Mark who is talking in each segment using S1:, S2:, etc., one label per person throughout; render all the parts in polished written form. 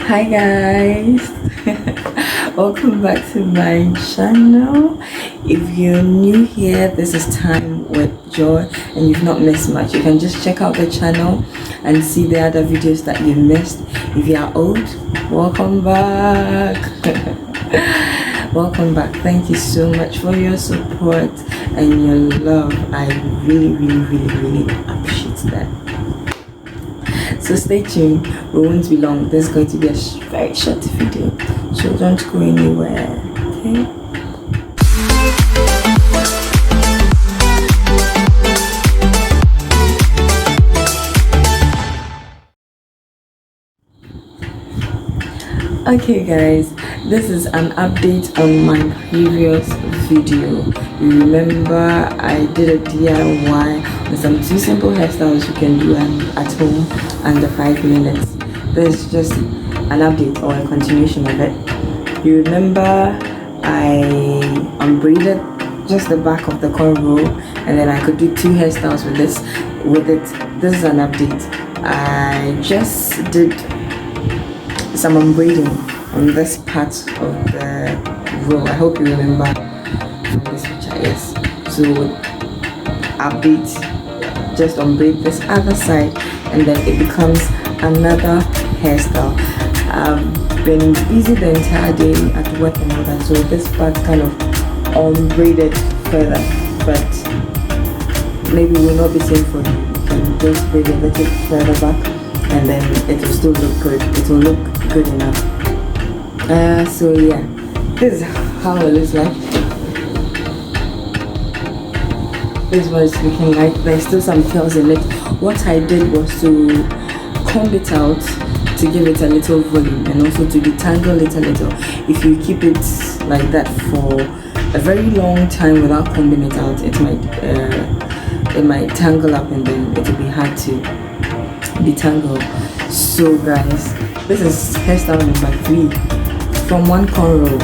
S1: Hi guys, welcome back to my channel. If you're new here, this is Time with Joy and you've not missed much. You can just check out the channel and see the other videos that you missed. If you are old, welcome back. Welcome back. Thank you so much for your support and your love. I really appreciate that. So stay tuned, we won't be long. This is going to be a very short video, so don't go anywhere, okay? Okay guys, this is an update on my previous video. You remember I did a DIY with some 2 simple hairstyles you can do at home under 5 minutes. This is just an update or a continuation of it. You remember I unbraided just the back of the cornrow and then I could do 2 hairstyles with it. This is an update. I just did some unbraiding on this part of the row. I hope you remember from this picture. Yes, so update, just unbraid this other side and then it becomes another hairstyle. I've been busy the entire day at work and all that, so this part kind of unbraided further, but maybe will not be same for you. You can just braid a little further back and then it will still look good. It will look good enough. So yeah, this is how it looks like. This is what it's looking like. There's still some curls in it. What I did was to comb it out to give it a little volume and also to detangle it a little. If you keep it like that for a very long time without combing it out, it might tangle up and then it will be hard to detangle. So guys, this is hairstyle number 3 from one cornrow.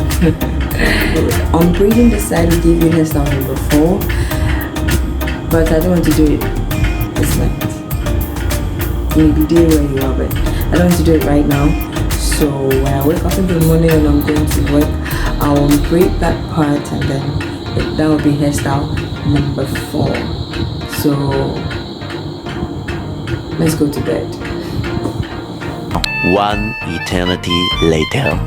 S1: On braiding this side we gave you hairstyle number 4, but I don't want to do it this night. Maybe do it where you are, but I don't want to do it right now. So when I wake up in the morning and I'm going to work, I'll braid that part and then that will be hairstyle number 4. So let's go to bed.
S2: One eternity later.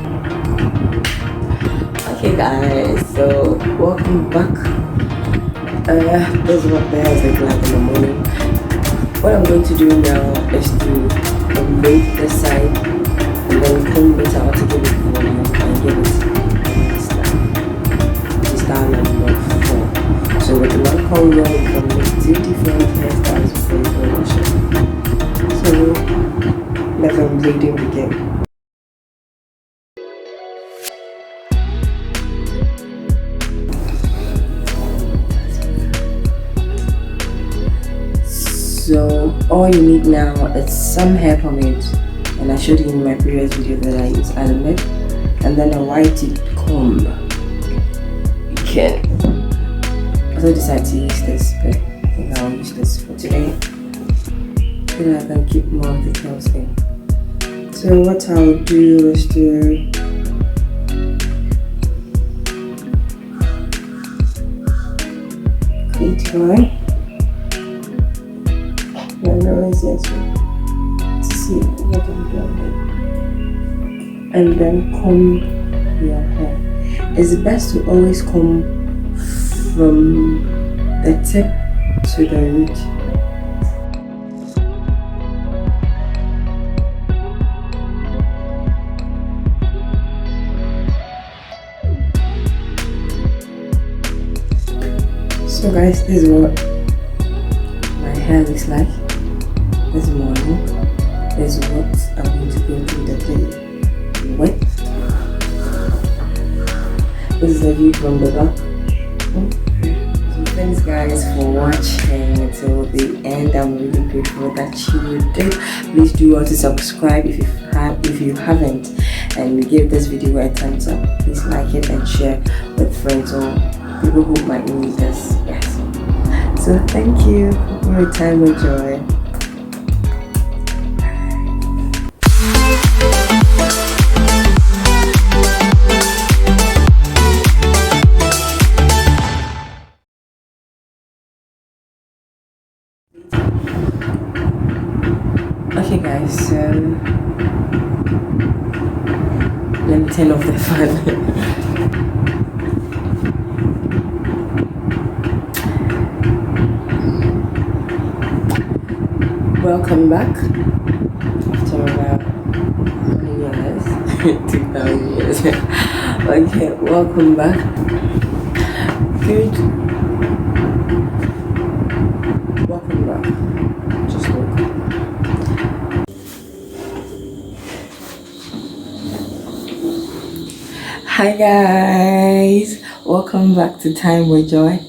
S1: Okay guys, so welcome back. This is what the hair is like in the morning. What I'm going to do now is to unbraid this side and then comb it out to give it volume and give it style number 4. So with one cornrow you can make 2 different hairstyles before you wash it. So let the unbraiding begin. So all you need now is some hair pomade, and I showed you in my previous video that I use element, and then a white comb. You can also decide to use this, but I think I'll use this for today so that I can keep more of the curls in. So what I'll do is to create one. To see what I'm doing, and then comb your hair. It's best to always comb from the tip to the root. So guys, this is what my hair looks like this morning. Is what I'm going to go through the day with. This is a view from the back. So thanks guys for watching until the end. I'm really grateful that you did. Please do also subscribe if you haven't, and give this video a thumbs up. Please like it and share with friends or people who might need this. Yes. So thank you for your time and joy. Okay guys, so let me turn off the fan. Welcome back after about how many years? 2,000 years. Okay, welcome back. Good. Welcome back. Just welcome. Hi guys, welcome back to Time with Joy.